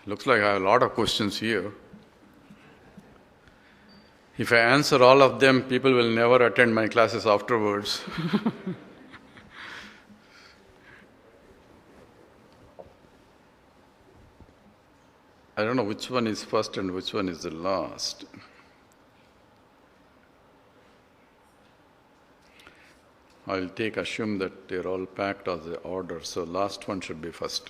Looks like I have a lot of questions here. If I answer all of them, people will never attend my classes afterwards. I don't know which one is first and which one is the last. I'll assume that they're all packed as the order, so last one should be first.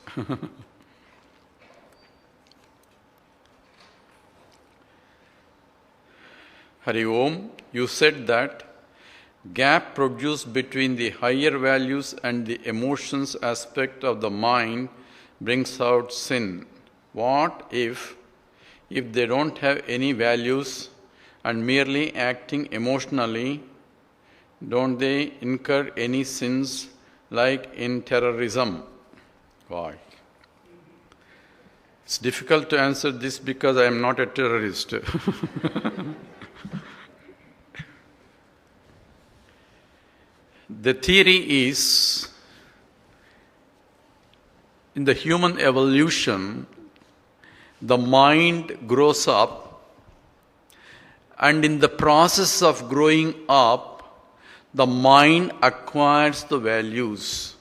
Hari Om, you said that gap produced between the higher values and the emotions aspect of the mind brings out sin. What if they don't have any values and merely acting emotionally, don't they incur any sins like in terrorism? Why? It's difficult to answer this because I am not a terrorist. The theory is, in the human evolution, the mind grows up, and in the process of growing up, the mind acquires the values.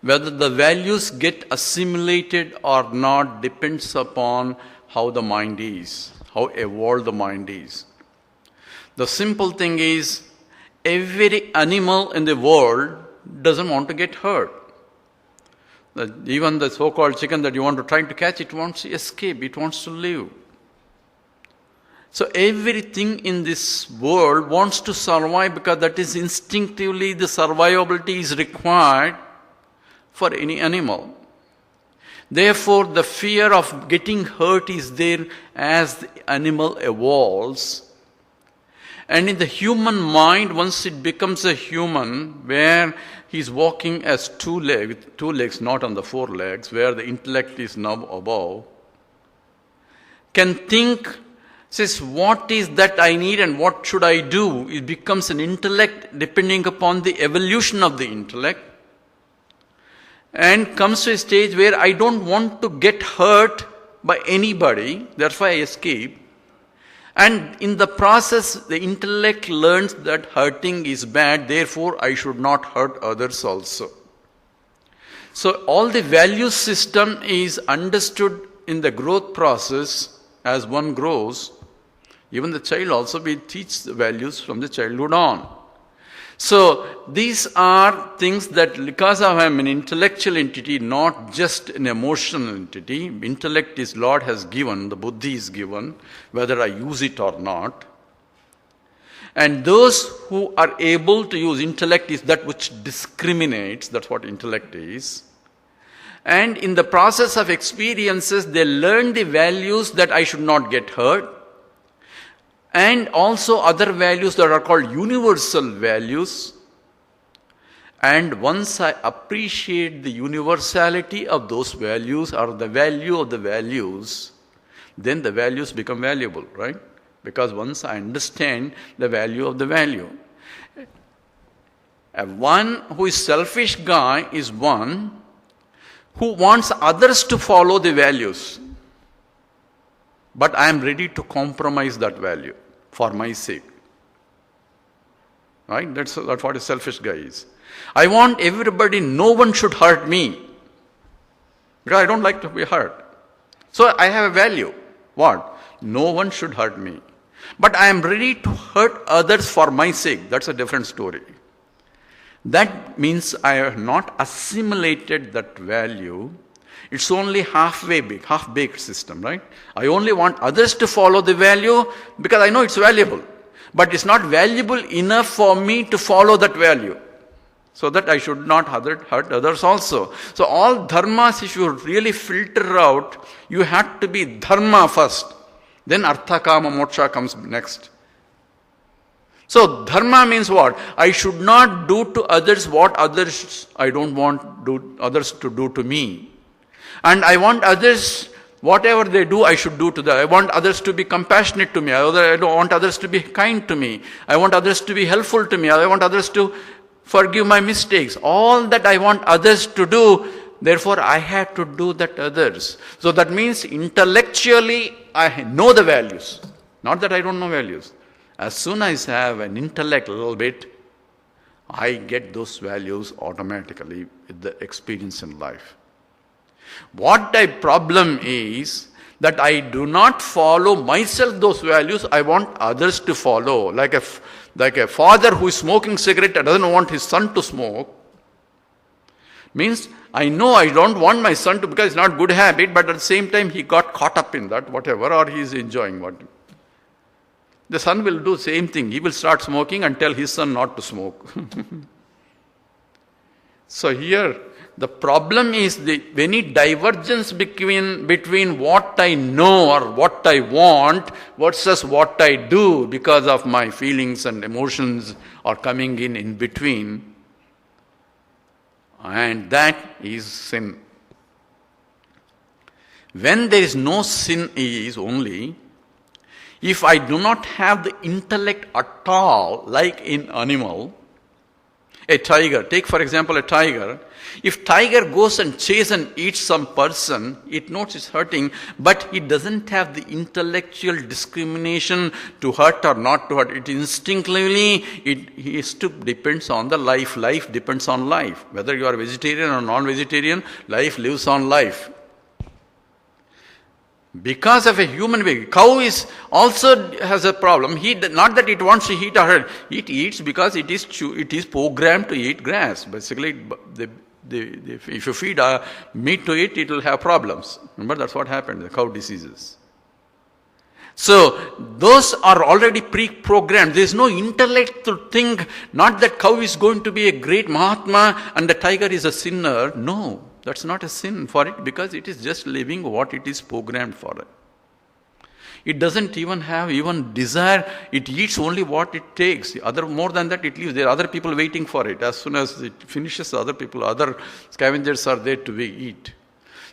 Whether the values get assimilated or not depends upon how the mind is, how evolved the mind is. The simple thing is, every animal in the world doesn't want to get hurt. Even the so-called chicken that you want to try to catch, it wants to escape, it wants to live. So everything in this world wants to survive because that is instinctively the survivability is required for any animal. Therefore, the fear of getting hurt is there as the animal evolves. And in the human mind, once it becomes a human, where he's walking as two legs, not on the four legs, where the intellect is now above, can think, says, what is that I need and what should I do? It becomes an intellect depending upon the evolution of the intellect, and comes to a stage where I don't want to get hurt by anybody, therefore I escape. And in the process, the intellect learns that hurting is bad, therefore I should not hurt others also. So all the value system is understood in the growth process as one grows. Even the child also, we teach the values from the childhood on. So these are things that, because I am an intellectual entity, not just an emotional entity, intellect is Lord has given, the buddhi is given, whether I use it or not. And those who are able to use intellect is that which discriminates, that's what intellect is. And in the process of experiences, they learn the values that I should not get hurt, and also other values that are called universal values. And once I appreciate the universality of those values or the value of the values, then the values become valuable, right? Because once I understand the value of the value. One who is selfish guy is one who wants others to follow the values. But I am ready to compromise that value for my sake. Right? That's what a selfish guy is. I want everybody, no one should hurt me. Because I don't like to be hurt. So I have a value. What? No one should hurt me. But I am ready to hurt others for my sake. That's a different story. That means I have not assimilated that value. It's only half-baked system, right? I only want others to follow the value because I know it's valuable. But it's not valuable enough for me to follow that value. So that I should not hurt others also. So all dharmas, if you really filter out, you have to be dharma first. Then artha, kama, moksha comes next. So dharma means what? I should not do to others what others I don't want others to do to me. And I want others, whatever they do, I should do to them. I want others to be compassionate to me. I don't want others to be kind to me. I want others to be helpful to me. I want others to forgive my mistakes. All that I want others to do, therefore I have to do that others. So that means intellectually I know the values. Not that I don't know values. As soon as I have an intellect a little bit, I get those values automatically with the experience in life. What the problem is that I do not follow myself those values, I want others to follow. Like a father who is smoking cigarette and doesn't want his son to smoke, means I know I don't want my son to, because it's not good habit, but at the same time he got caught up in that, whatever, or he is enjoying what. The son will do same thing. He will start smoking and tell his son not to smoke. So here, the problem is any divergence between what I know or what I want versus what I do because of my feelings and emotions are coming in between. And that is sin. When there is no sin is only if I do not have the intellect at all, like in animal, a tiger, take for example a tiger. If tiger goes and chases and eats some person, it knows it's hurting, but it doesn't have the intellectual discrimination to hurt or not to hurt. It instinctively, depends on the life. Life depends on life. Whether you are vegetarian or non-vegetarian, life lives on life. Because of a human being, cow also has a problem. Not that it wants to eat or hurt. It eats because it is programmed to eat grass. Basically, if you feed meat to it, it will have problems. Remember, that's what happened, the cow diseases. So, those are already pre-programmed. There is no intellect to think, not that cow is going to be a great Mahatma and the tiger is a sinner. No. That's not a sin for it because it is just living what it is programmed for. It doesn't even have desire. It eats only what it takes. More than that, it leaves. There are other people waiting for it. As soon as it finishes, other scavengers are there to eat.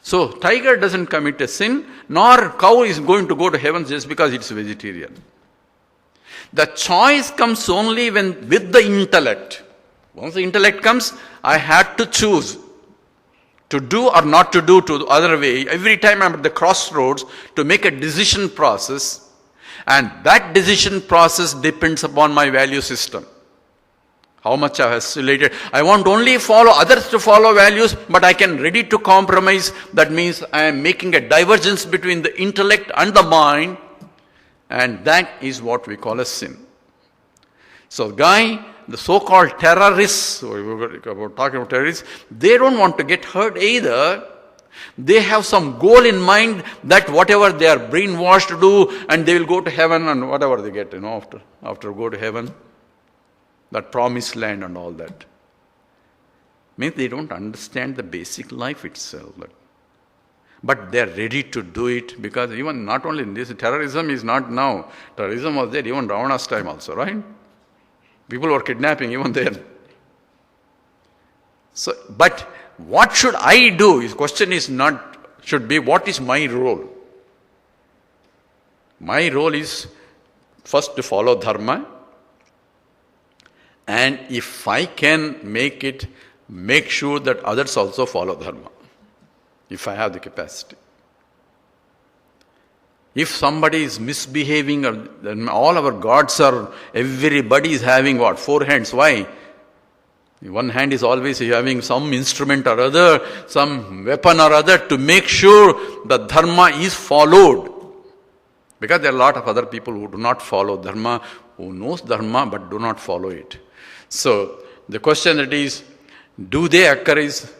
So, tiger doesn't commit a sin, nor cow is going to go to heaven just because it's vegetarian. The choice comes only with the intellect. Once the intellect comes, I have to choose to do or not to do to the other way. Every time I'm at the crossroads to make a decision process, and that decision process depends upon my value system. How much I have oscillated. I want only follow others to follow values, but I can ready to compromise. That means I am making a divergence between the intellect and the mind, and that is what we call a sin. So the so-called terrorists, we were talking about terrorists, they don't want to get hurt either. They have some goal in mind that whatever they are brainwashed to do, and they will go to heaven and whatever they get, after go to heaven, that promised land and all that. Means they don't understand the basic life itself. But they are ready to do it because even not only in this, terrorism is not now. Terrorism was there even Ravana's time also, right? People were kidnapping even then. So, but what should I do? His question should be, what is my role? My role is first to follow dharma, and if I can make sure that others also follow dharma, if I have the capacity. If somebody is misbehaving, then all our gods everybody is having 4 hands. Why? One hand is always having some instrument or other, some weapon or other to make sure the dharma is followed. Because there are a lot of other people who do not follow dharma, who knows dharma but do not follow it. So, the question that is, do they occur is,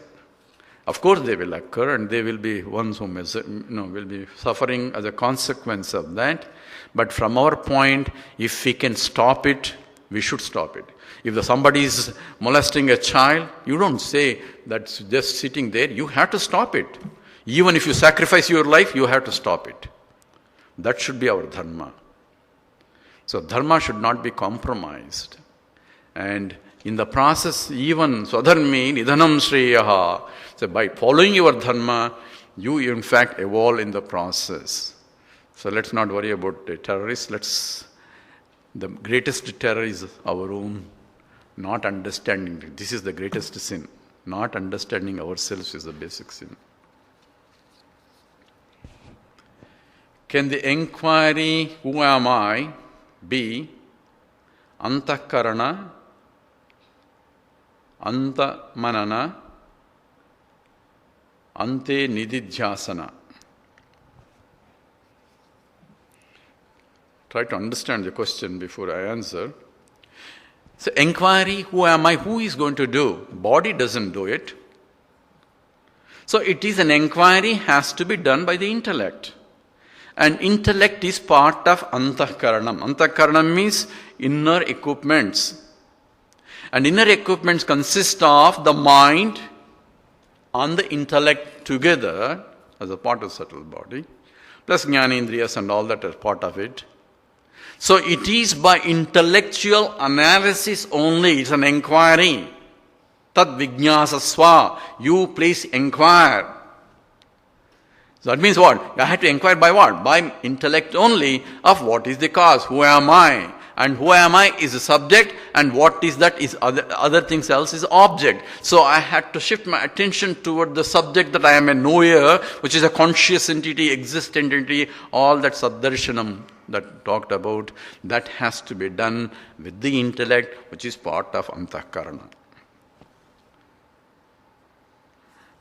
of course they will occur, and they will be ones who will be suffering as a consequence of that. But from our point, if we can stop it, we should stop it. If somebody is molesting a child, you don't say that's just sitting there. You have to stop it. Even if you sacrifice your life, you have to stop it. That should be our dharma. So dharma should not be compromised. And in the process, even swadharmi nidhanam shreyaha. So by following your dharma, you in fact evolve in the process. So let's not worry about the terrorists. The greatest terror is our own not understanding. This is the greatest sin. Not understanding ourselves is the basic sin. Can the inquiry, who am I, be antakarana, anta manana, ante nididhyasana? Try to understand the question before I answer. So inquiry, who am I? Who is going to do? Body doesn't do it. So it is an inquiry has to be done by the intellect. And intellect is part of antakaranam. Antakaranam means inner equipments. And inner equipments consist of the mind and the intellect together as a part of subtle body, plus jnanendriyas and all that as part of it. So it is by intellectual analysis only, it's an inquiry. Tad vijñāsasva, you please inquire. So that means what? I had to inquire by what? By intellect only of what is the cause, who am I? And who am I is the subject, and what is that is other things else is object. So I had to shift my attention toward the subject that I am a knower, which is a conscious entity, existent entity, all that Saddarsanam that talked about, that has to be done with the intellect, which is part of antakarana.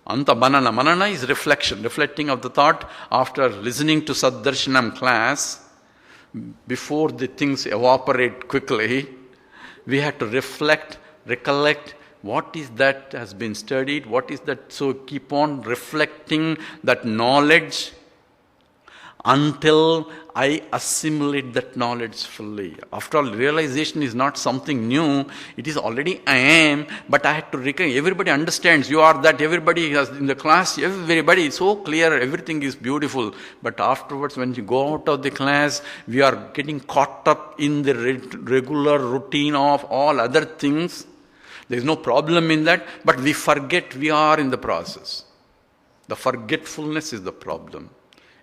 Anta manana. Manana is reflection, reflecting of the thought after listening to Saddarsanam class. Before the things evaporate quickly, we have to reflect, recollect what is that has been studied, what is that. So keep on reflecting that knowledge until I assimilate that knowledge fully. After all, realization is not something new. It is already I am, but I had to recognize. Everybody understands you are that. Everybody has in the class, everybody is so clear, everything is beautiful. But afterwards, when you go out of the class, we are getting caught up in the regular routine of all other things. There is no problem in that, but we forget we are in the process. The forgetfulness is the problem.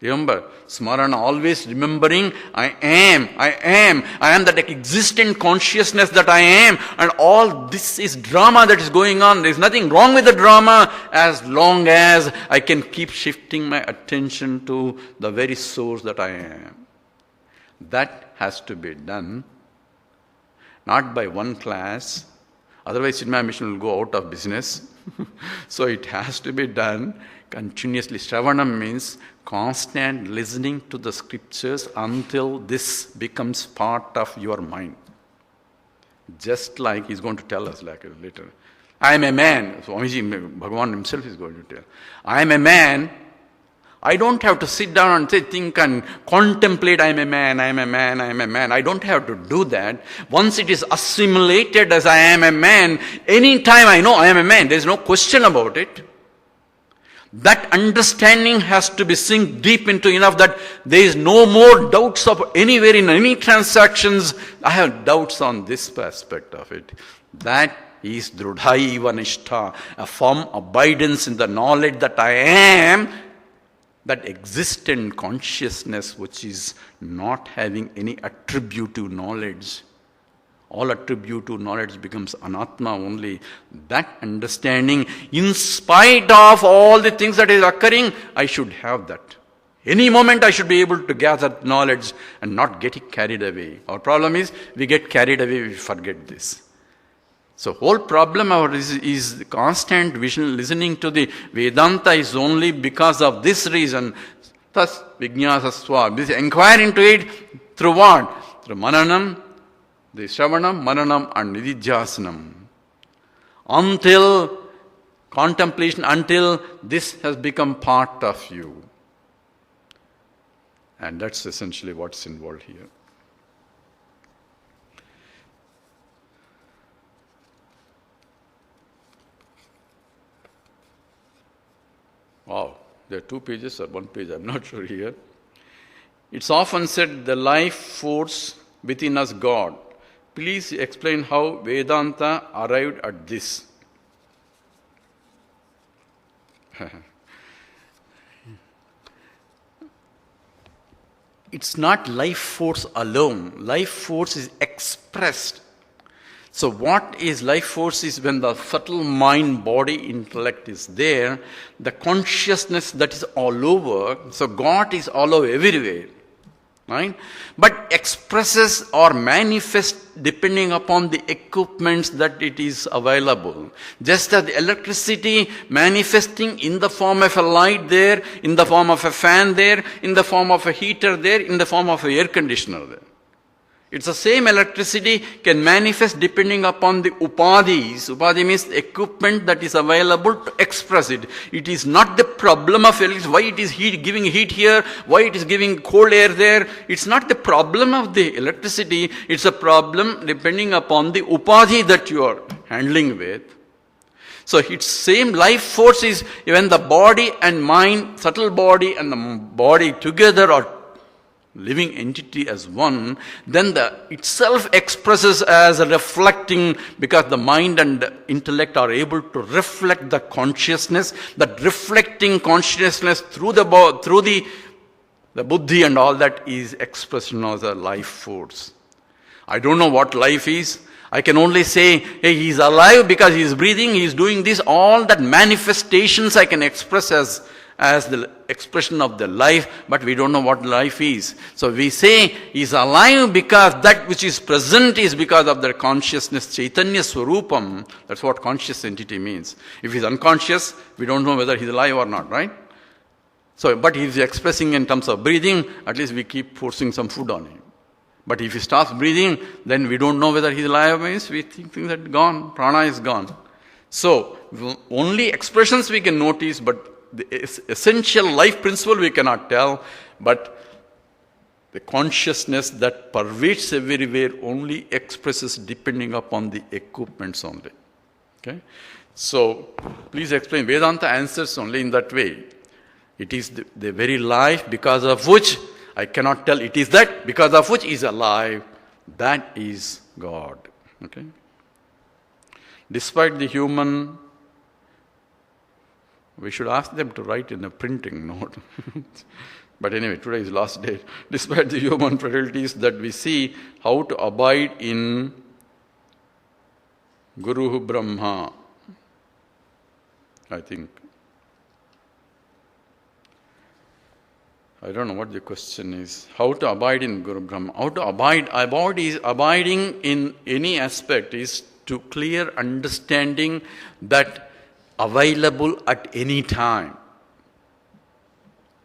Remember, smarana, always remembering I am that existent consciousness that I am, and all this is drama that is going on. There is nothing wrong with the drama as long as I can keep shifting my attention to the very source that I am. That has to be done, not by one class, otherwise Chinmaya Mission will go out of business. So it has to be done continuously. Shravanam means constant listening to the scriptures until this becomes part of your mind. Just like he's going to tell us later. I am a man. Swamiji, Bhagavan himself is going to tell. I am a man. I don't have to sit down and think and contemplate, I am a man, I am a man, I am a man. I don't have to do that. Once it is assimilated as I am a man, any time I know I am a man, there is no question about it. That understanding has to be sink deep into enough that there is no more doubts of anywhere in any transactions. I have doubts on this aspect of it. That is drudhaiva nishtha, a firm abidance in the knowledge that I am, that existent consciousness which is not having any attributive knowledge. All attributive knowledge becomes anatma only. That understanding, in spite of all the things that is occurring, I should have that. Any moment I should be able to gather knowledge and not get it carried away. Our problem is, we get carried away, we forget this. So whole problem is constant vision, listening to the Vedanta is only because of this reason. Thus, vijñāsasva, this inquire into it through what? Through mananam, the Shravanam, Mananam and Nididhyasanam. Until contemplation, until this has become part of you. And that's essentially what's involved here. Wow, there are 2 pages or 1 page, I'm not sure here. It's often said the life force within us God. Please explain how Vedanta arrived at this. It's not life force alone. Life force is expressed. So what is life force is when the subtle mind, body, intellect is there, the consciousness that is all over, so God is all over everywhere, right? But expresses or manifests depending upon the equipments that it is available. Just as the electricity manifesting in the form of a light there, in the form of a fan there, in the form of a heater there, in the form of an air conditioner there. It's the same electricity can manifest depending upon the upadhis. Upadhi means the equipment that is available to express it. It is not the problem of electricity, why it is giving heat here, why it is giving cold air there. It's not the problem of the electricity, it's a problem depending upon the upadhi that you are handling with. So its same life force is when the body and mind, subtle body and the body together are living entity as one, then the itself expresses as a reflecting, because the mind and intellect are able to reflect the consciousness, that reflecting consciousness through the buddhi and all that is expressed as a life force. I don't know what life is. I can only say, hey, he is alive because he is breathing, he is doing this. All that manifestations I can express as the expression of the life, but we don't know what life is. So we say he is alive because that which is present is because of their consciousness, Chaitanya Swarupam. That's what conscious entity means. If he is unconscious, we don't know whether he is alive or not, right? So, but if he is expressing in terms of breathing, at least we keep forcing some food on him. But if he stops breathing, then we don't know whether he is alive, means we think that gone, prana is gone. So, only expressions we can notice, but the essential life principle we cannot tell, but the consciousness that pervades everywhere only expresses depending upon the equipments only. Okay? So, please explain. Vedanta answers only in that way. It is the very life because of which, I cannot tell it is that, because of which is alive, that is God. Okay? Despite the human, we should ask them to write in a printing note. But anyway, today is last day. Despite the human frailties that we see, how to abide in Guru Brahma, I think. I don't know what the question is. How to abide in Guru Brahma? How to abide? Abiding in any aspect is to clear understanding that available at any time.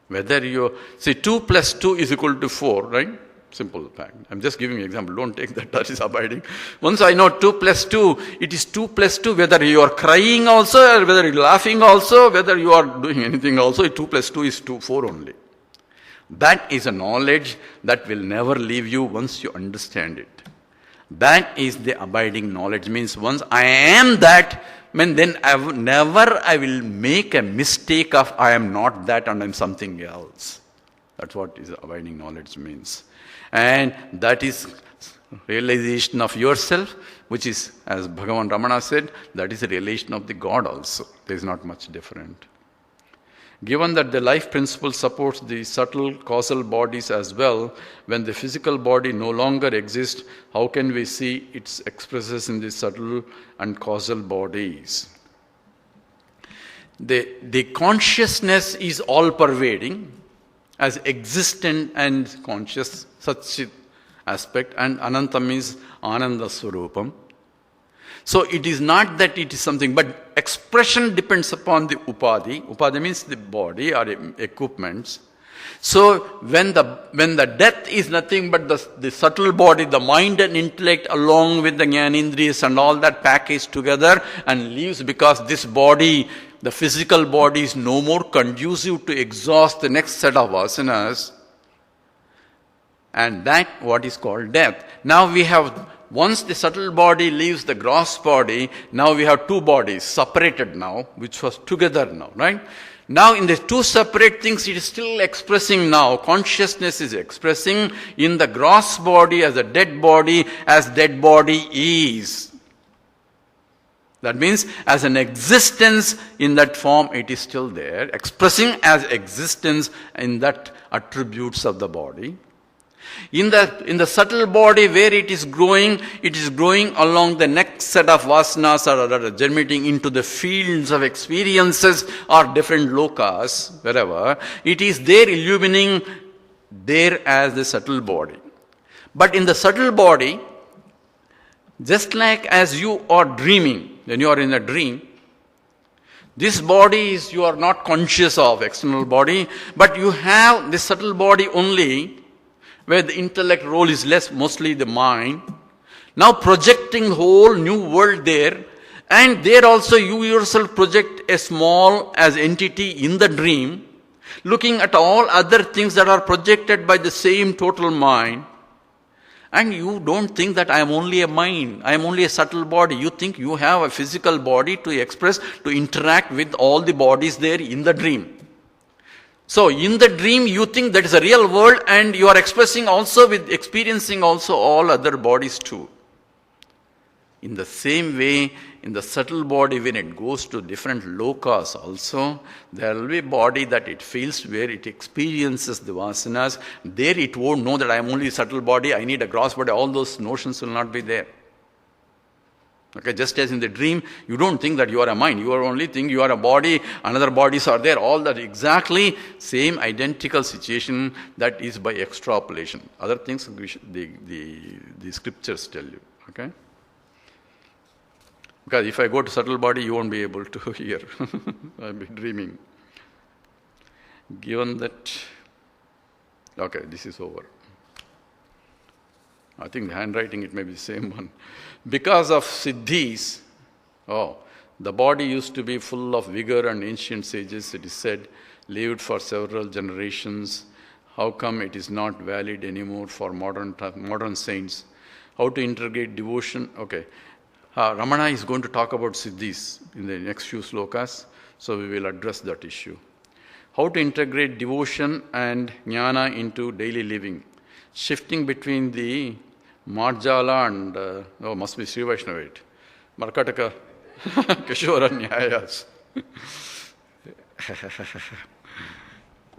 Whether you see 2 plus 2 is equal to 4, right? Simple fact. I'm just giving you an example. Don't take that is abiding. Once I know 2 plus 2, it is 2 plus 2. Whether you are crying also, or whether you are laughing also, whether you are doing anything also, 2 plus 2 is 4 only. That is a knowledge that will never leave you once you understand it. That is the abiding knowledge. Means once I am that, then I will make a mistake of I am not that and I am something else. That's what is abiding knowledge means. And that is realization of yourself, which is, as Bhagavan Ramana said, that is a realization of the God also. There is not much different. Given that the life principle supports the subtle causal bodies as well, when the physical body no longer exists, how can we see its expresses in the subtle and causal bodies? The consciousness is all-pervading, as existent and conscious, such aspect, and Anantam is Ananda Swarupam. So it is not that it is something, but expression depends upon the upadhi. Upadhi means the body or equipments. So when the death is nothing but the subtle body, the mind and intellect along with the jnanendriyas and all that package together and leaves, because this body, the physical body, is no more conducive to exhaust the next set of vasanas. And that what is called death. Now we have, once the subtle body leaves the gross body, now we have 2 bodies separated now, which was together now, right? Now in the 2 separate things, it is still expressing now. Consciousness is expressing in the gross body as dead body is. That means as an existence in that form, it is still there, expressing as existence in that attributes of the body. In the subtle body where it is growing along the next set of vasanas or germinating into the fields of experiences or different lokas, wherever. It is there illumining there as the subtle body. But in the subtle body, just like as you are dreaming, when you are in a dream, this body is, you are not conscious of external body, but you have this subtle body only, where the intellect role is less, mostly the mind. Now projecting the whole new world there, and there also you yourself project a small as entity in the dream, looking at all other things that are projected by the same total mind. And you don't think that I am only a mind, I am only a subtle body. You think you have a physical body to express, to interact with all the bodies there in the dream. So in the dream you think that is a real world, and you are expressing also with experiencing also all other bodies too. In the same way, in the subtle body, when it goes to different lokas also, there will be a body that it feels where it experiences the vasanas. There it won't know that I am only a subtle body, I need a gross body. All those notions will not be there. Okay, just as in the dream, you don't think that you are a mind. You are only think you are a body, another bodies are there. All that exactly same identical situation that is by extrapolation. Other things the scriptures tell you. Okay? Because if I go to subtle body, you won't be able to hear. I'll be dreaming. Given that, okay, this is over. I think the handwriting, it may be the same one. Because of siddhis, the body used to be full of vigor, and ancient sages, it is said, lived for several generations. How come it is not valid anymore for modern saints? How to integrate devotion? Okay. Ramana is going to talk about siddhis in the next few slokas, so we will address that issue. How to integrate devotion and jnana into daily living, shifting between the Marjala and, must be Sri Vaishnavite, Markataka, Kishora Nyayas.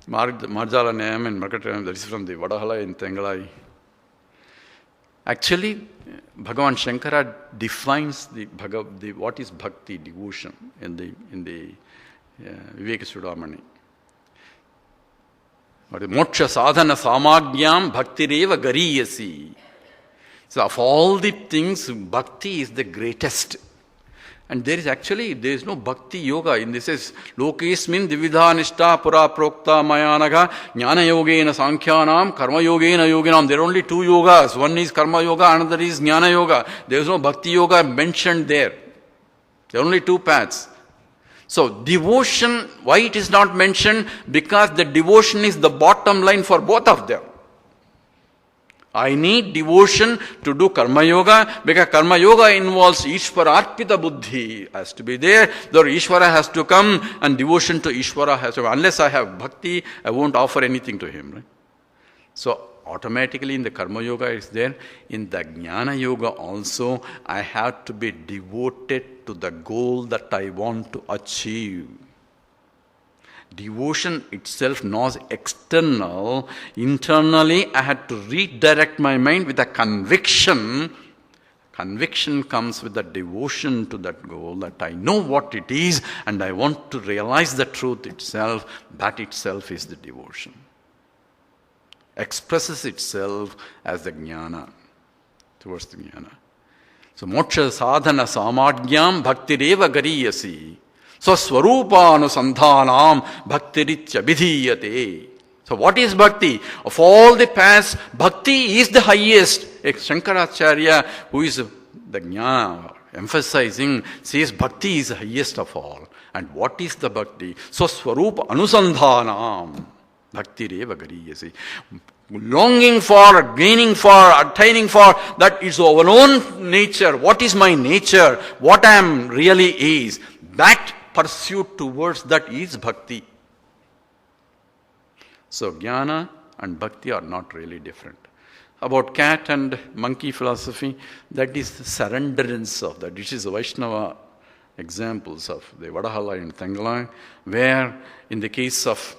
Marjala Nyayam and Markataka, that is from the Vadahala in Tengalai. Actually, Bhagavan Shankara defines what is bhakti, devotion, in the Viveka Sudamani. Moksha sadhana samagyam bhaktireva gariyasi. So of all the things, bhakti is the greatest. And there is no bhakti yoga. In this is lokesmin dividha nishta pura prokta mayanaga jnana yogena sankhyanam karma yogena yoginam. There are only two yogas. One is karma yoga, another is jnana yoga. There is no bhakti yoga mentioned there. There are only two paths. So devotion, why it is not mentioned? Because the devotion is the bottom line for both of them. I need devotion to do karma yoga, because karma yoga involves Ishvara arpita buddhi has to be there. Though Ishvara has to come, and devotion to Ishvara has to come. Unless I have bhakti, I won't offer anything to him. Right? So automatically in the karma yoga is there. In the jnana yoga also, I have to be devoted to the goal that I want to achieve. Devotion itself not external. Internally, I had to redirect my mind with a conviction. Conviction comes with the devotion to that goal, that I know what it is and I want to realize the truth itself. That itself is the devotion. Expresses itself as the jnana, towards the jnana. So, moksha sadhana samadhyam bhaktireva gariyasi. So, swarupānusandhānām bhaktiritya vidhīyate. So, what is bhakti? Of all the paths, bhakti is the highest. Shankaracharya, who is the jnana, emphasizing, says bhakti is the highest of all. And what is the bhakti? So, swarupa anusandhānām bhaktireva gariyasi. Longing for, gaining for, attaining for, that is our own nature. What is my nature? What I am really is. That pursuit towards that is bhakti. So jnana and bhakti are not really different. About cat and monkey philosophy, that is the surrenderance of that. This is the Vaishnava examples of the Vadahala and Tengalai, where in the case of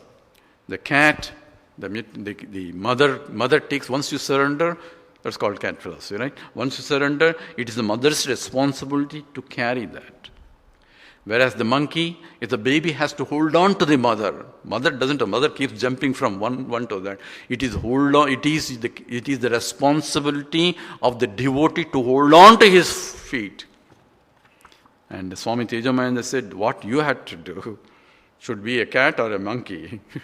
the cat, The mother takes, once you surrender, that's called cat philosophy, right? Once you surrender, it is the mother's responsibility to carry that. Whereas the monkey, if the baby has to hold on to the mother, mother keeps jumping from one to that. It is the responsibility of the devotee to hold on to his feet. And Swami Tejamayana said, what you had to do should be a cat or a monkey. He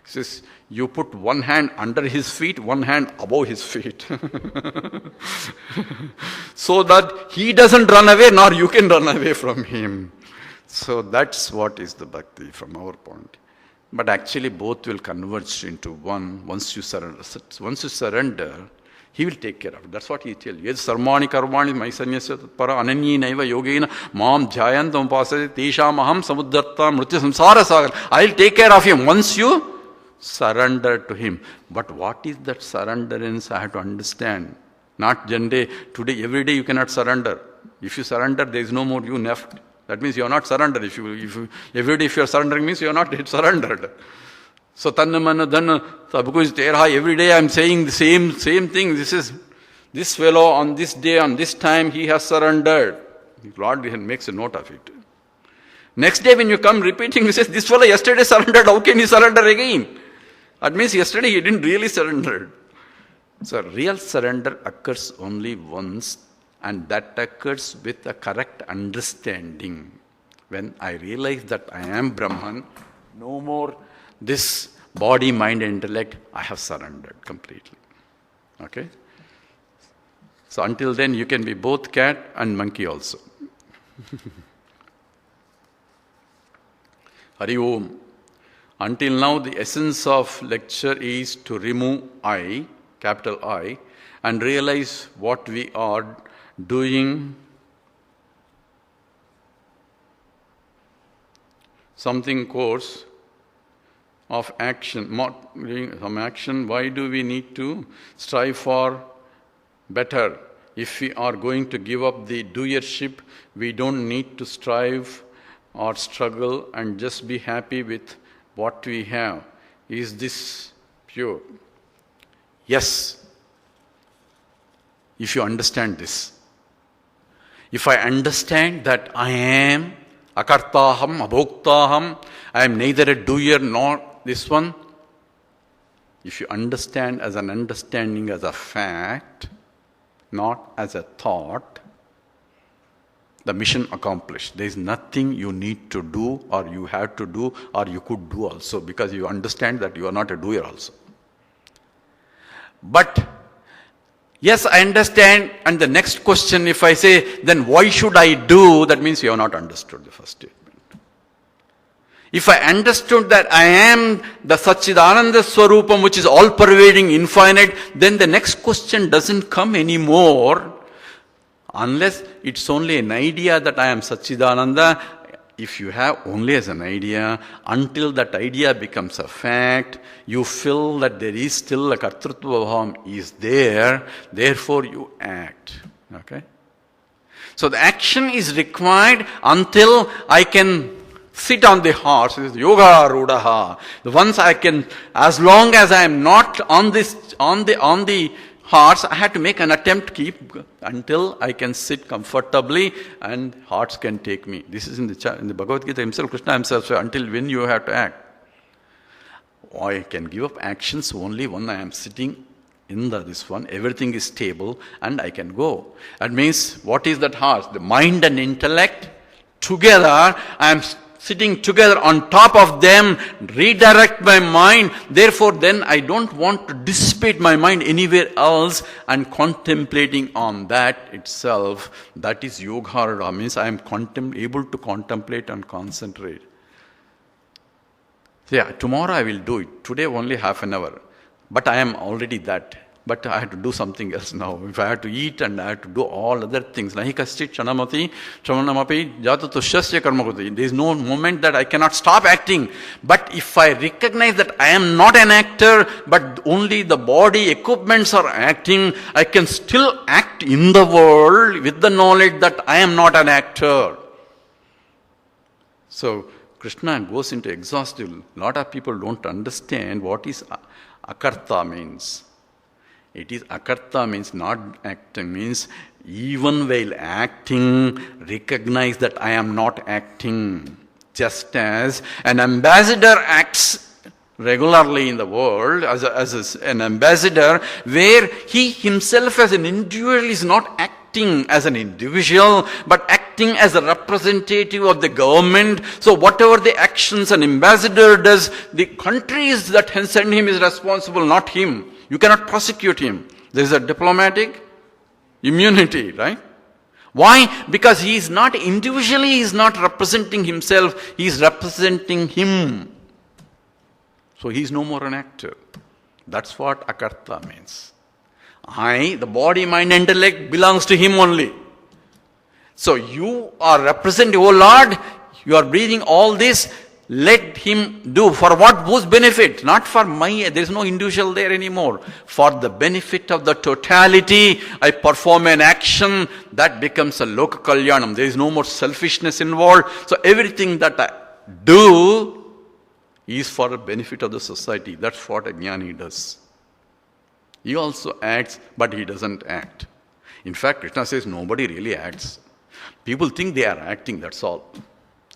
says, you put one hand under his feet, one hand above his feet. So that he doesn't run away, nor you can run away from him. So that's what is the bhakti from our point. But actually both will converge into one once you surrender. Once you surrender, he will take care of it. That's what he tells you. Yed sarmani karmani mai sanyasya para ananyi naiva yogena mam dhyayantam upasate tesham aham samuddarta mritya samsara sagar. I'll take care of him once you surrender to him. But what is that surrenderance? I have to understand. Not today, every day you cannot surrender. If you surrender, there is no more you left. That means you are not surrendered. Every day if you are surrendering means you are not yet surrendered. So tanna mana dhanna sabku is tera. Every day I am saying the same thing. This fellow on this day, on this time, he has surrendered. Lord makes a note of it. Next day when you come repeating, he says, this fellow yesterday surrendered, how can he surrender again? That means yesterday he didn't really surrender. So real surrender occurs only once, and that occurs with a correct understanding. When I realize that I am Brahman, no more this body, mind, and intellect, I have surrendered completely. Okay? So until then you can be both cat and monkey also. Hari Om. Until now the essence of lecture is to remove I, capital I, and realize what we are doing something course of action, doing some action. Why do we need to strive for better? If we are going to give up the doership, we don't need to strive or struggle and just be happy with what we have. Is this pure? Yes. If you understand this. If I understand that I am akartaham, abhoktaham, I am neither a doer nor this one. If you understand as an understanding, as a fact, not as a thought, the mission accomplished. There is nothing you need to do or you have to do or you could do also, because you understand that you are not a doer also. But yes, I understand, and the next question, if I say, then why should I do? That means you have not understood the first statement. If I understood that I am the Satchidananda Swarupam, which is all-pervading, infinite, then the next question doesn't come anymore, unless it's only an idea that I am Satchidananda. If you have only as an idea, until that idea becomes a fact, you feel that there is still a Kartrutva Bhavam is there, therefore you act. Okay? So the action is required until I can sit on the horse. It is yoga rudaha. Once I can, as long as I am not on the horse, I have to make an attempt, until I can sit comfortably and horse can take me. This is in the Bhagavad Gita himself, Krishna himself said, until when you have to act. I can give up actions only when I am sitting in this one, everything is stable and I can go. That means, what is that horse? The mind and intellect together, I am sitting together on top of them, redirect my mind. Therefore, then I don't want to dissipate my mind anywhere else, and contemplating on that itself, that is yoga. Means I am able to contemplate and concentrate. So yeah, tomorrow I will do it. Today only half an hour. But I am already that. But I have to do something else now. If I have to eat and I have to do all other things. Nahi kaschit chanamati chamanamapi jatu tushasya karmakoti. There is no moment that I cannot stop acting. But if I recognize that I am not an actor, but only the body equipments are acting, I can still act in the world with the knowledge that I am not an actor. So Krishna goes into exhaustive. A lot of people don't understand what is akarta means. It is akarta means not acting, means even while acting, recognize that I am not acting. Just as an ambassador acts regularly in the world as an ambassador, where he himself as an individual is not acting as an individual, but acting as a representative of the government. So whatever the actions an ambassador does, the countries that send him is responsible, not him. You cannot prosecute him. There is a diplomatic immunity, right? Why? Because he is not individually, he is not representing himself, he is representing him. So he is no more an actor. That's what akarta means. The body, mind, intellect belongs to him only. So you are representing, oh Lord, you are breathing all this, let him do. For what? Whose benefit? Not for my, there is no individual there anymore. For the benefit of the totality, I perform an action that becomes a loka kalyanam. There is no more selfishness involved. So everything that I do is for the benefit of the society. That's what a jnani does. He also acts, but he doesn't act. In fact, Krishna says nobody really acts. People think they are acting, that's all.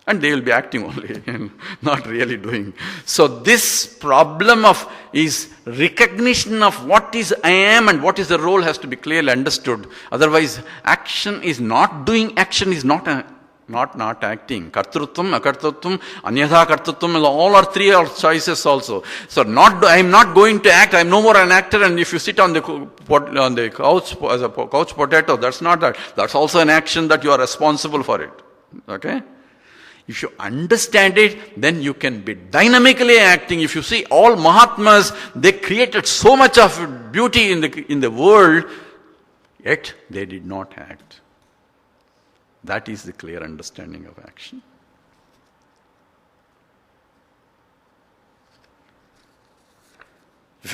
And they will be acting only, and not really doing. So this problem is recognition of what is I am and what is the role has to be clearly understood. Otherwise, action is not doing, action is not acting. Kartrutvam, akartrutvam, anyatha kartrutvam, all are three are choices also. So I am not going to act, I am no more an actor, and if you sit on the couch as a couch potato, that's not that. That's also an action that you are responsible for it. Okay? If you understand it, then you can be dynamically acting. If you see all Mahatmas, they created so much of beauty in the world, yet they did not act. That is the clear understanding of action.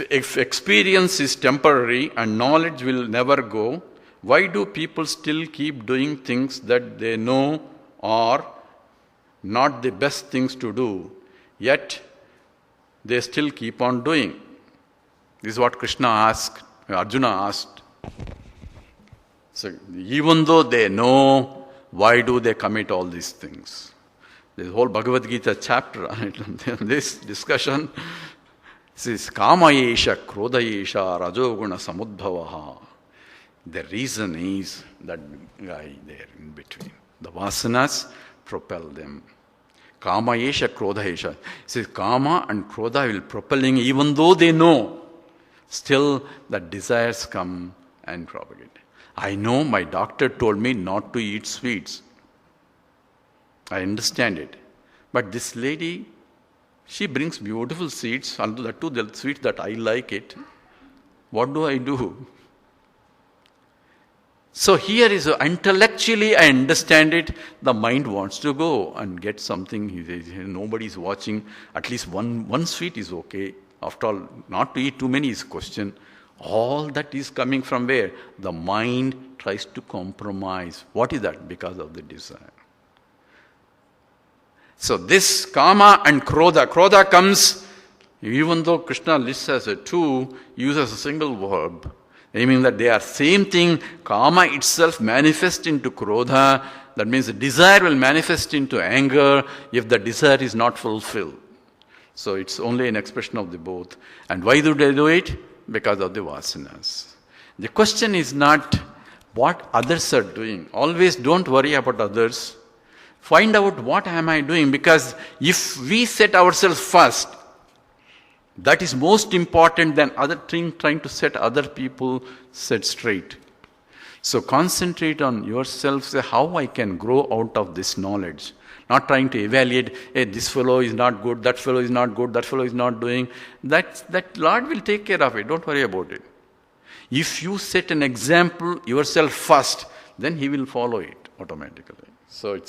If experience is temporary and knowledge will never go, why do people still keep doing things that they know are not the best things to do, yet they still keep on doing? This is what Arjuna asked. So even though they know, why do they commit all these things? There's a whole Bhagavad Gita chapter on it. This discussion says, Kama yesha, krodha yesha, rajoguna samudbhavaha. The reason is that guy there in between. The vasanas propel them. Kama yesha, krodha yesha. It says Kama and Krodha will propelling, even though they know, still the desires come and propagate. I know my doctor told me not to eat sweets. I understand it. But this lady, she brings beautiful sweets, although that too the sweets that I like it. What do I do? So here is intellectually I understand it. The mind wants to go and get something. Nobody is watching. At least one sweet is okay. After all, not to eat too many is question. All that is coming from where? The mind tries to compromise. What is that? Because of the desire. So this Kama and Krodha comes, even though Krishna lists as a two, uses a single verb, aiming that they are same thing. Kama itself manifests into Krodha. That means the desire will manifest into anger if the desire is not fulfilled. So it's only an expression of the both. And why do they do it? Because of the vasanas. The question is not what others are doing. Always don't worry about others. Find out what am I doing, because if we set ourselves first, that is most important than other thing trying to set other people set straight. So concentrate on yourself, say how I can grow out of this knowledge. Not trying to evaluate, hey, this fellow is not good, that fellow is not good, that fellow is not doing. That Lord will take care of it. Don't worry about it. If you set an example yourself first, then He will follow it automatically. So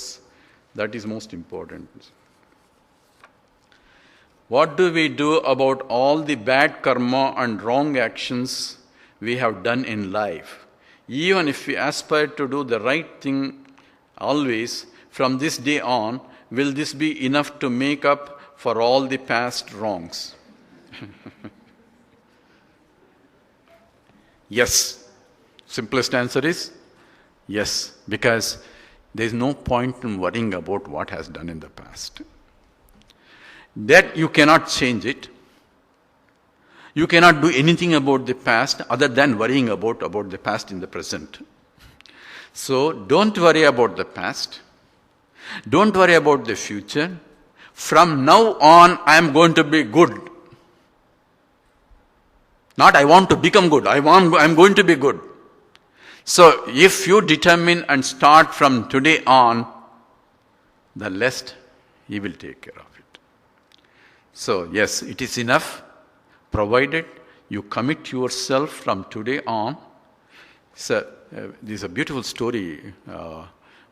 that is most important. What do we do about all the bad karma and wrong actions we have done in life? Even if we aspire to do the right thing always, from this day on, will this be enough to make up for all the past wrongs? Yes. Simplest answer is yes, because there is no point in worrying about what has done in the past. That you cannot change it. You cannot do anything about the past other than worrying about the past in the present. So don't worry about the past. Don't worry about the future. From now on, I am going to be good. Not I want to become good. I am going to be good. So if you determine and start from today on, the rest He will take care of it. So yes, it is enough, provided you commit yourself from today on. So this is a beautiful story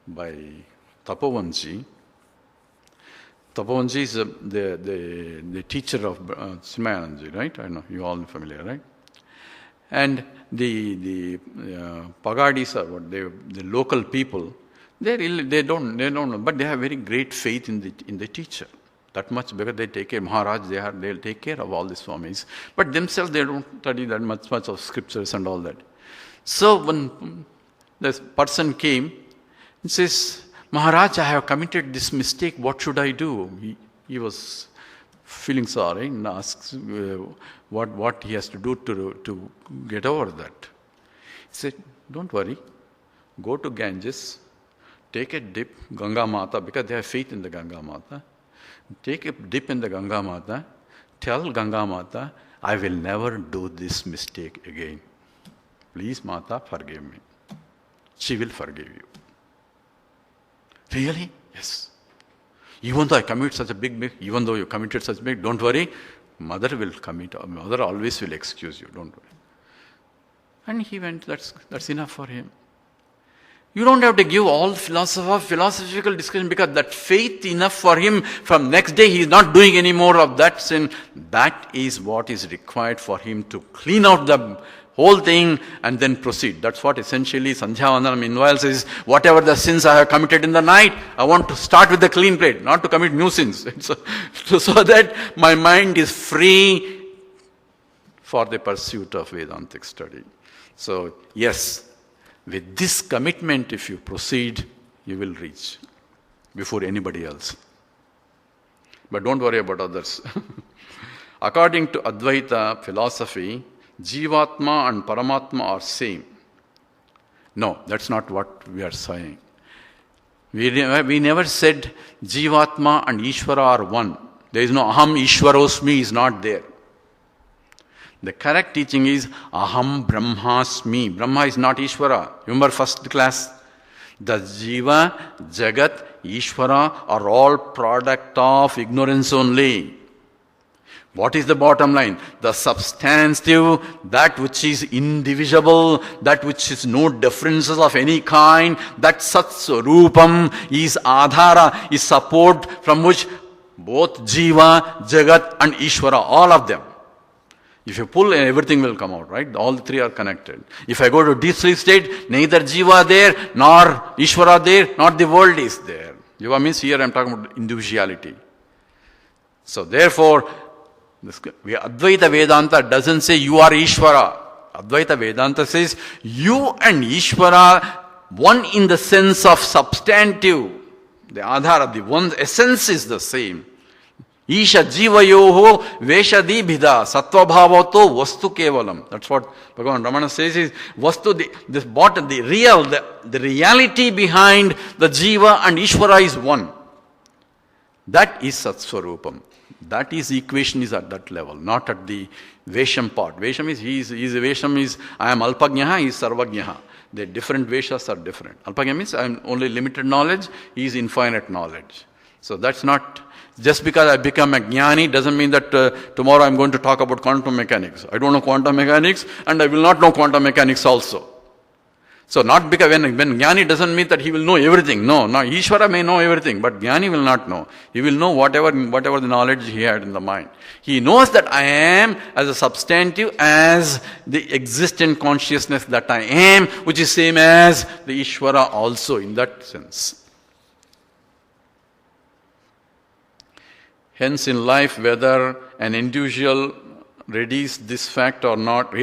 by Tapovanji. Tapovanji is the teacher of Simayananji, right? I know you all are familiar, right? And the Pagadis are what the local people. They don't know, but they have very great faith in the teacher. That much because they take care. Maharaj, they'll take care of all the Swamis, but themselves they don't study that much of scriptures and all that. So when this person came and says, Maharaj, I have committed this mistake. What should I do? He was feeling sorry and asks what he has to do to get over that. He said, don't worry. Go to Ganges, take a dip, Ganga Mata, because they have faith in the Ganga Mata. Take a dip in the Ganga Mata. Tell Ganga Mata, I will never do this mistake again. Please, Mata, forgive me. She will forgive you. Really? Yes. Even though you committed such a big, don't worry. Mother will commit. Mother always will excuse you. Don't worry. And he went. That's enough for him. You don't have to give all philosophical discussion, because that faith enough for him. From next day he is not doing any more of that sin. That is what is required for him to clean out the whole thing and then proceed. That's what essentially Sandhyavandanam involves, is whatever the sins I have committed in the night, I want to start with a clean plate, not to commit new sins. So that my mind is free for the pursuit of Vedantic study. So yes, with this commitment, if you proceed, you will reach before anybody else. But don't worry about others. According to Advaita philosophy, Jivatma and Paramatma are same. No, that's not what we are saying. We never said Jivatma and Ishvara are one. There is no Aham Ishvarosmi is not there. The correct teaching is Aham Brahmasmi. Brahma is not Ishvara. Remember first class? The Jiva, Jagat, Ishvara are all product of ignorance only. What is the bottom line? The substantive, that which is indivisible, that which is no differences of any kind, that Sat Swarupam is Adhara, is support from which both Jiva, Jagat and Ishvara, all of them. If you pull, everything will come out, right? All the three are connected. If I go to deep sleep state, neither Jiva there, nor Ishvara there, nor the world is there. Jiva means here I am talking about individuality. So therefore, Advaita Vedanta doesn't say you are Ishvara. Advaita Vedanta says you and Ishvara, one in the sense of substantive. The Adhara, the one's essence is the same. Isha Jivayoho Veshadi Bhida Sattva Bhavato Vastu Kevalam. That's what Bhagavan Ramana says is Vastu, the reality behind the Jiva and Ishvara is one. That is Satswarupam. That is, equation is at that level, not at the Vesham part. Vesham is, I am Alpagnaha, he is Sarvagnaha. The different Veshas are different. Alpagnaha means I am only limited knowledge, he is infinite knowledge. So that's not, just because I become a Jnani doesn't mean that tomorrow I am going to talk about quantum mechanics. I don't know quantum mechanics and I will not know quantum mechanics also. So not because when Jnani doesn't mean that he will know everything. No, Ishvara may know everything, but Jnani will not know. He will know whatever the knowledge he had in the mind. He knows that I am as a substantive, as the existent consciousness that I am, which is same as the Ishvara also in that sense. Hence in life, whether an individual realizes this fact or not,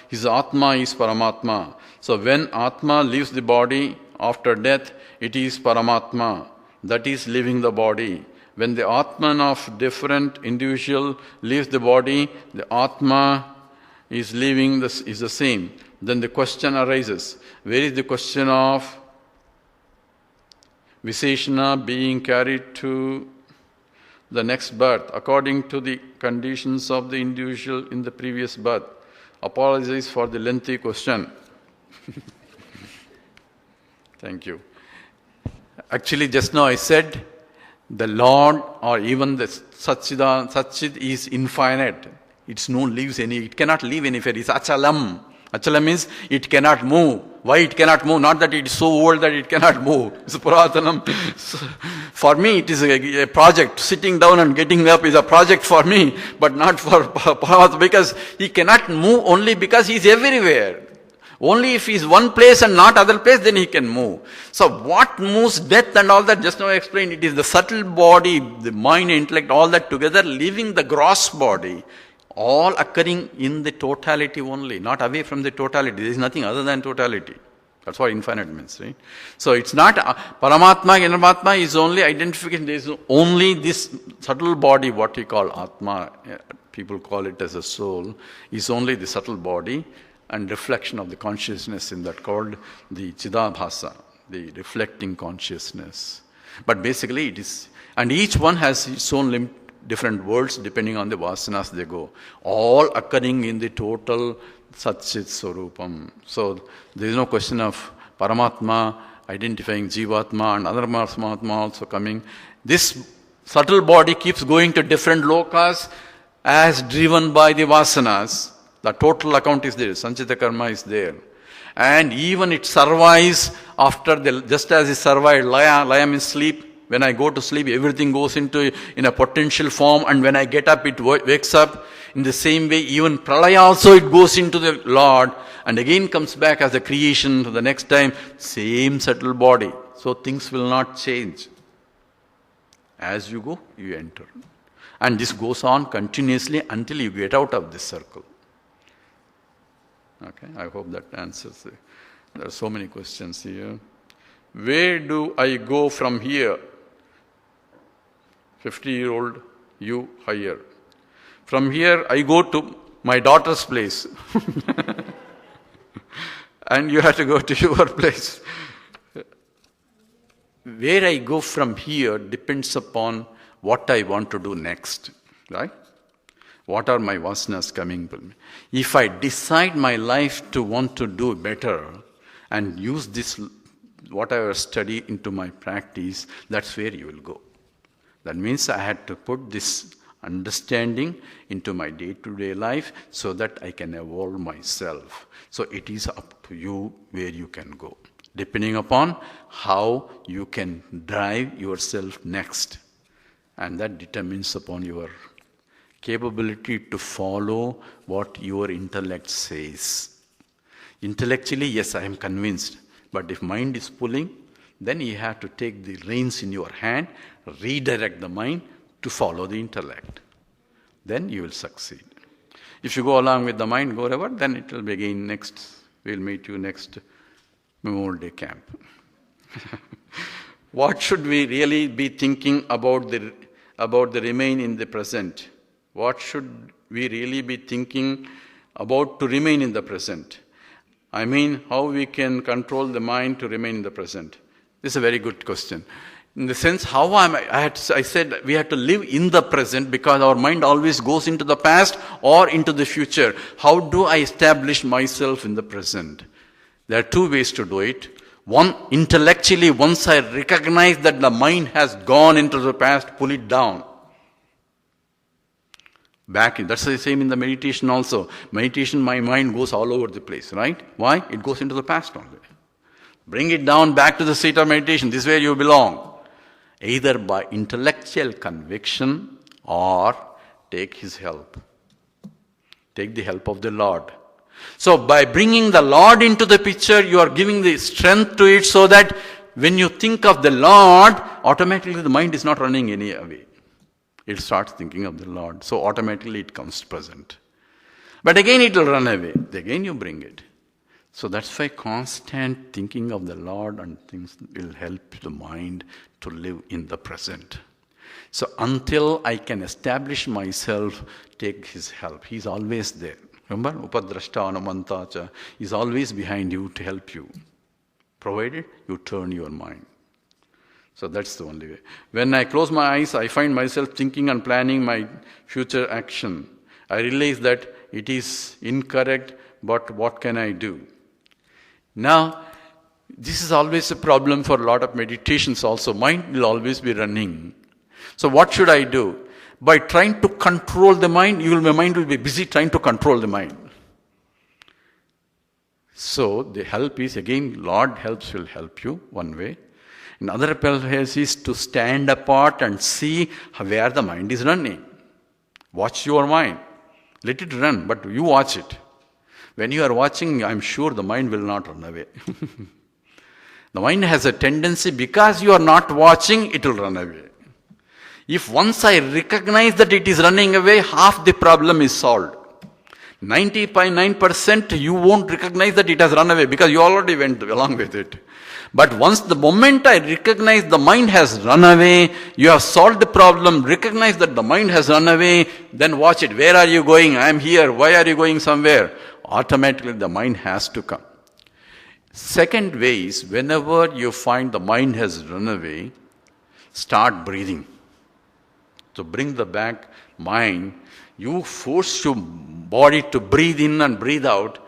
his Atma is Paramatma. So when Atma leaves the body after death, it is Paramatma. That is leaving the body. When the Atman of different individual leaves the body, the Atma is leaving is the same. Then the question arises, where is the question of Visheshana being carried to the next birth according to the conditions of the individual in the previous birth? Apologize for the lengthy question. Thank you. Actually, just now I said the Lord or even the Satchid is infinite. It cannot live anywhere. It's Achalam. Achalam means it cannot move. Why it cannot move? Not that it is so old that it cannot move. It's Puratanam. For me, it is a project. Sitting down and getting up is a project for me, but not for Paramatma, because he cannot move only because he is everywhere. Only if he is one place and not other place, then he can move. So what moves death and all that, just now I explained, it is the subtle body, the mind, intellect, all that together, leaving the gross body, all occurring in the totality only, not away from the totality. There is nothing other than totality. That's what infinite means, right? So it's not Paramatma, Paramatma is only identification. There is only this subtle body, what we call Atma, people call it as a soul, is only the subtle body and reflection of the consciousness in that called the Chidabhasa, the reflecting consciousness. But basically it is, and each one has its own different worlds depending on the vasanas they go, all occurring in the total Satchit Swarupam. So there is no question of Paramatma identifying Jivatma and other Paramatma also coming. This subtle body keeps going to different lokas as driven by the vasanas. The total account is there, Sanchita Karma is there. And even it survives after, just as it survived, Laya means sleep. When I go to sleep, everything goes in a potential form, and when I get up, it wakes up. In the same way, even Pralaya also, it goes into the Lord, and again comes back as a creation to the next time, same subtle body. So things will not change. As you go, you enter. And this goes on continuously until you get out of this circle. Okay, I hope that answers it. There are so many questions here. Where do I go from here? 50-year-old, you higher. From here, I go to my daughter's place. And you have to go to your place. Where I go from here depends upon what I want to do next. Right? What are my vasanas coming to me? If I decide my life to want to do better and use this, whatever study into my practice, that's where you will go. That means I had to put this understanding into my day-to-day life so that I can evolve myself. So it is up to you where you can go, depending upon how you can drive yourself next. And that determines upon your capability to follow what your intellect says. Intellectually, yes, I am convinced. But if mind is pulling, then you have to take the reins in your hand, redirect the mind to follow the intellect. Then you will succeed. If you go along with the mind, go wherever, then it will begin next. We'll meet you next Memorial Day camp. What should we really be thinking about the remain in the present? What should we really be thinking about to remain in the present? I mean, how we can control the mind to remain in the present. This is a very good question. In the sense, how am I said we have to live in the present because our mind always goes into the past or into the future. How do I establish myself in the present? There are two ways to do it. One, intellectually, once I recognize that the mind has gone into the past, pull it down. Back in. That's the same in the meditation also. Meditation, my mind goes all over the place, right? Why? It goes into the past only. Bring it down back to the seat of meditation. This is where you belong. Either by intellectual conviction or take his help. Take the help of the Lord. So by bringing the Lord into the picture, you are giving the strength to it so that when you think of the Lord, automatically the mind is not running any away. It starts thinking of the Lord. So automatically it comes present. But again it will run away. Again you bring it. So that's why constant thinking of the Lord and things will help the mind to live in the present. So until I can establish myself, take His help. He's always there. Remember? Upadrashta anumantacha is always behind you to help you, provided you turn your mind. So that's the only way. When I close my eyes, I find myself thinking and planning my future action. I realize that it is incorrect, but what can I do? Now, this is always a problem for a lot of meditations also. Mind will always be running. So what should I do? By trying to control the mind, my mind will be busy trying to control the mind. So the help is, again, Lord will help you one way. Another place is to stand apart and see where the mind is running. Watch your mind. Let it run, but you watch it. When you are watching, I'm sure the mind will not run away. The mind has a tendency, because you are not watching, it will run away. If once I recognize that it is running away, half the problem is solved. 99% you won't recognize that it has run away because you already went along with it. But once the moment I recognize the mind has run away, you have solved the problem, recognize that the mind has run away, then watch it. Where are you going? I am here. Why are you going somewhere? Automatically the mind has to come. Second way is, whenever you find the mind has run away, start breathing. To bring the back mind, you force your body to breathe in and breathe out.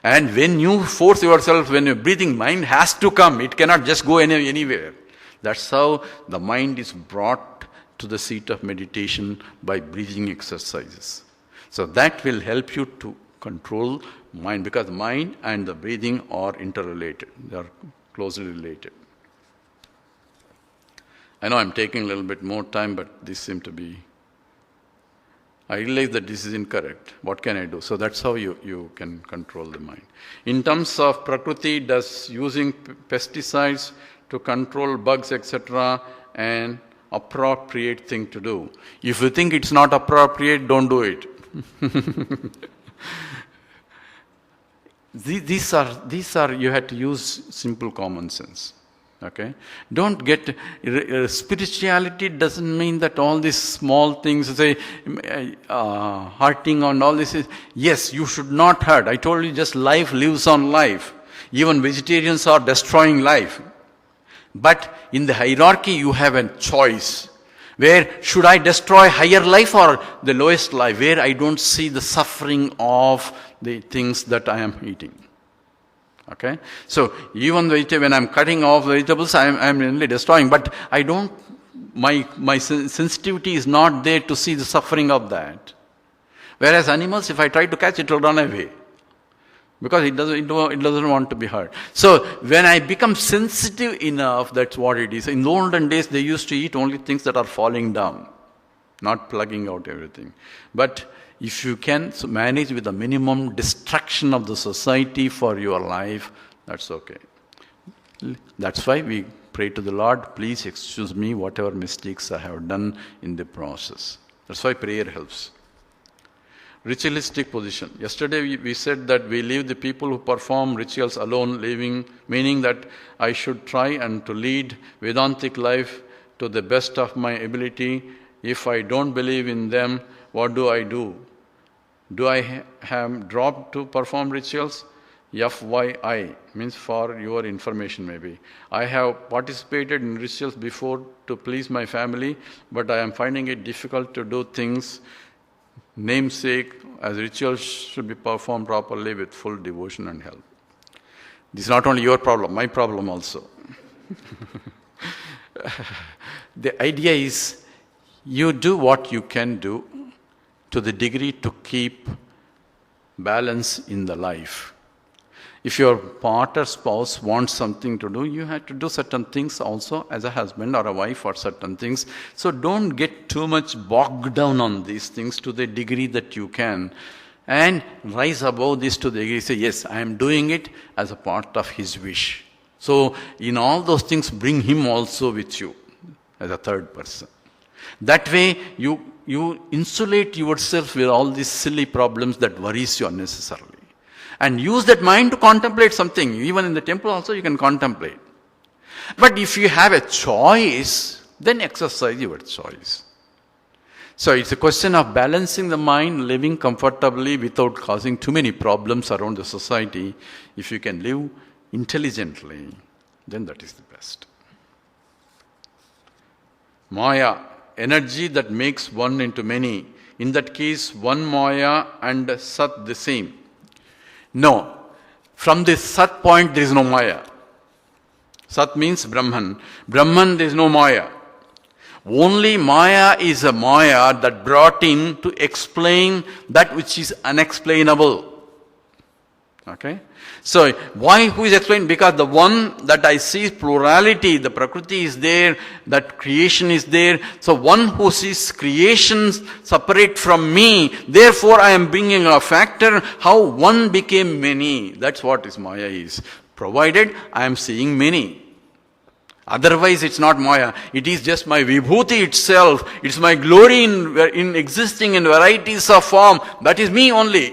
And when you force yourself, when you're breathing, mind has to come. It cannot just go anywhere. That's how the mind is brought to the seat of meditation, by breathing exercises. So that will help you to control mind, because mind and the breathing are interrelated. They are closely related. I know I'm taking a little bit more time, but this seemed to be... I realize that this is incorrect. What can I do? So that's how you can control the mind. In terms of Prakriti, does using pesticides to control bugs, etc., an appropriate thing to do? If you think it's not appropriate, don't do it. These are you have to use simple common sense. Okay, don't get spirituality doesn't mean that all these small things, say hurting and all this is, yes, you should not hurt. I told you, just life lives on life. Even vegetarians are destroying life. But in the hierarchy, you have a choice. Where should I destroy higher life or the lowest life? Where I don't see the suffering of the things that I am eating. Okay, so even when I'm cutting off vegetables, I'm really destroying. But I don't. My sensitivity is not there to see the suffering of that. Whereas animals, if I try to catch it, will run away because it doesn't want to be hurt. So when I become sensitive enough, that's what it is. In the olden days, they used to eat only things that are falling down, not plugging out everything. But if you can manage with the minimum destruction of the society for your life, that's okay. That's why we pray to the Lord, please excuse me whatever mistakes I have done in the process. That's why prayer helps. Ritualistic position. Yesterday we said that we leave the people who perform rituals alone, meaning that I should try and to lead Vedantic life to the best of my ability. If I don't believe in them, what do I do? Do I have dropped to perform rituals? FYI means for your information maybe. I have participated in rituals before to please my family, but I am finding it difficult to do things namesake, as rituals should be performed properly with full devotion and help. This is not only your problem, my problem also. The idea is you do what you can do to the degree to keep balance in the life. If your partner, spouse wants something to do, you have to do certain things also as a husband or a wife or certain things. So don't get too much bogged down on these things to the degree that you can. And rise above this to the degree, say, yes, I am doing it as a part of his wish. So in all those things, bring him also with you as a third person. That way you insulate yourself with all these silly problems that worries you unnecessarily. And use that mind to contemplate something. Even in the temple also you can contemplate. But if you have a choice, then exercise your choice. So it's a question of balancing the mind, living comfortably without causing too many problems around the society. If you can live intelligently, then that is the best. Maya, energy that makes one into many. In that case, one Maya and Sat the same. No. From this Sat point, there is no Maya. Sat means Brahman. Brahman, there is no Maya. Only Maya is a Maya that brought in to explain that which is unexplainable. Okay? So, why, who is explained? Because the one that I see is plurality, the Prakriti is there, that creation is there. So, one who sees creations separate from me, therefore I am bringing a factor how one became many. That's what is Maya is. Provided I am seeing many. Otherwise it's not Maya. It is just my vibhuti itself. It's my glory in existing in varieties of form. That is me only.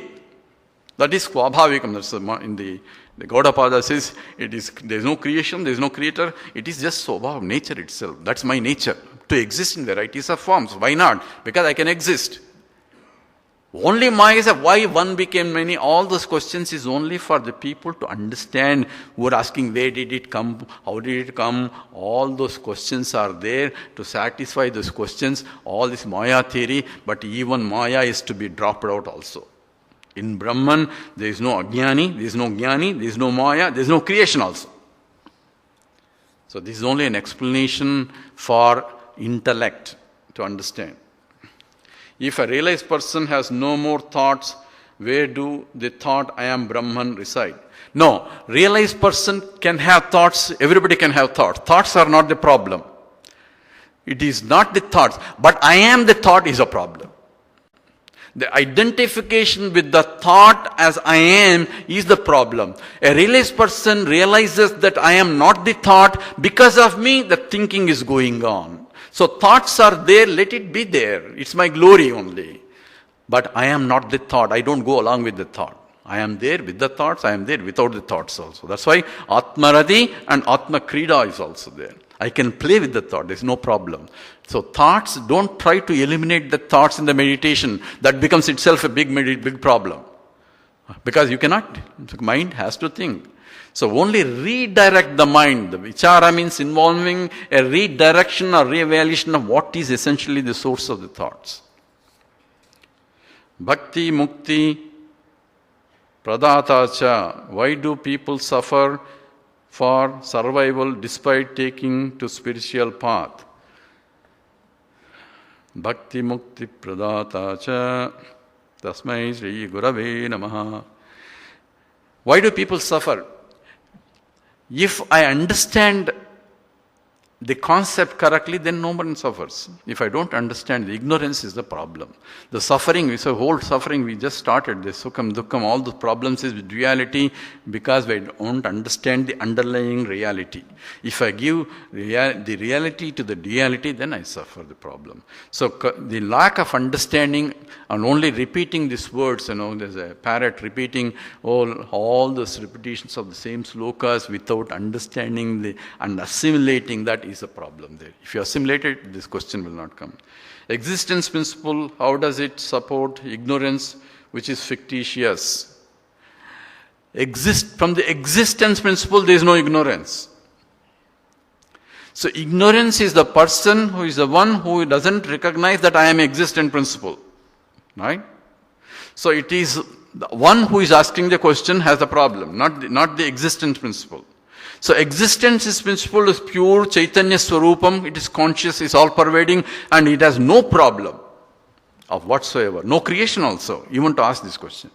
That is Swabhavikam. That's in the Gaudapada says, there is no creation, there is no creator. It is just Swabhav, nature itself. That's my nature. To exist in varieties of forms. Why not? Because I can exist. Only Maya is why one became many. All those questions is only for the people to understand who are asking where did it come, how did it come. All those questions are there to satisfy those questions. All this Maya theory, but even Maya is to be dropped out also. In Brahman, there is no Ajnani, there is no Jnani, there is no Maya, there is no creation also. So this is only an explanation for intellect to understand. If a realized person has no more thoughts, where do the thought I am Brahman reside? No, realized person can have thoughts, everybody can have thoughts. Thoughts are not the problem. It is not the thoughts, but I am the thought is a problem. The identification with the thought as I am is the problem. A realized person realizes that I am not the thought, because of me the thinking is going on. So thoughts are there, let it be there. It's my glory only. But I am not the thought. I don't go along with the thought. I am there with the thoughts, I am there without the thoughts also. That's why Atmaradi and Atma Krida is also there. I can play with the thought, there's no problem. So thoughts, don't try to eliminate the thoughts in the meditation. That becomes itself a big problem. Because you cannot, the mind has to think. So only redirect the mind. The vichara means involving a redirection or re-evaluation of what is essentially the source of the thoughts. Bhakti, mukti, pradatacha. Why do people suffer for survival despite taking to spiritual path? Bhakti, mukti, pradatacha. Tasmai Sri Gurave Namaha. Why do people suffer? If I understand the concept correctly, then no one suffers. If I don't understand, the ignorance is the problem. The suffering, whole suffering we just started, the sukham, dukkham, all the problems is with duality because we don't understand the underlying reality. If I give the reality to the duality, then I suffer the problem. So the lack of understanding and only repeating these words, there's a parrot repeating all those repetitions of the same slokas without understanding and assimilating that is a problem there. If you assimilate it, this question will not come. Existence principle, how does it support ignorance which is fictitious? From the existence principle, there is no ignorance. So ignorance is the person who is the one who doesn't recognize that I am existent principle. Right? So it is the one who is asking the question has the problem, not the existence principle. So existence is principle is pure Chaitanya Swarupam, it is conscious, is all pervading, and it has no problem of whatsoever. No creation also, even to ask this question.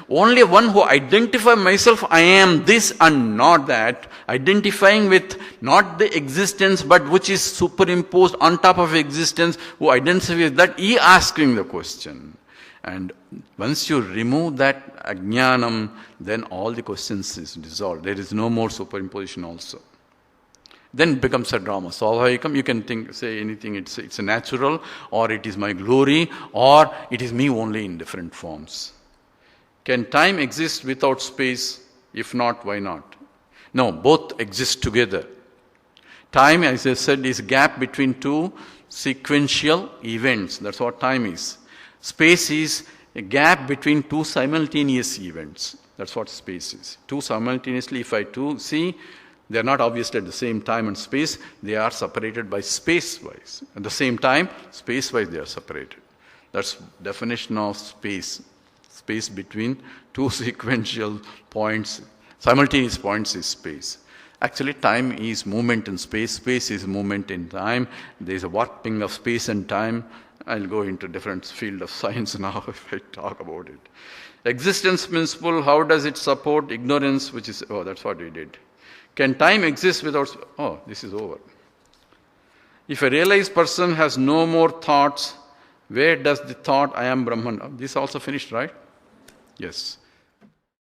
Only one who identify myself, I am this and not that, identifying with not the existence but which is superimposed on top of existence, who identifies with that, he asking the question. And once you remove that ajnanam, then all the questions is dissolved. There is no more superimposition also. then it becomes a drama. Swabhavikam, you can say anything, it's a natural, or it is my glory, or it is me only in different forms. Can time exist without space? If not, why not? No, both exist together. Time, as I said, is a gap between two sequential events. That's what time is. Space is a gap between two simultaneous events. That's what space is. Two simultaneously, if I see, they are not obviously at the same time and space. They are separated by space-wise. At the same time, space-wise they are separated. That's definition of space. Space between two sequential points. Simultaneous points is space. Actually, time is movement in space. Space is movement in time. There is a warping of space and time. I'll go into different field of science now if I talk about it. Existence principle, how does it support ignorance, which is, that's what we did. Can time exist without, this is over. If a realized person has no more thoughts, where does the thought, I am Brahman? This also finished, right? Yes.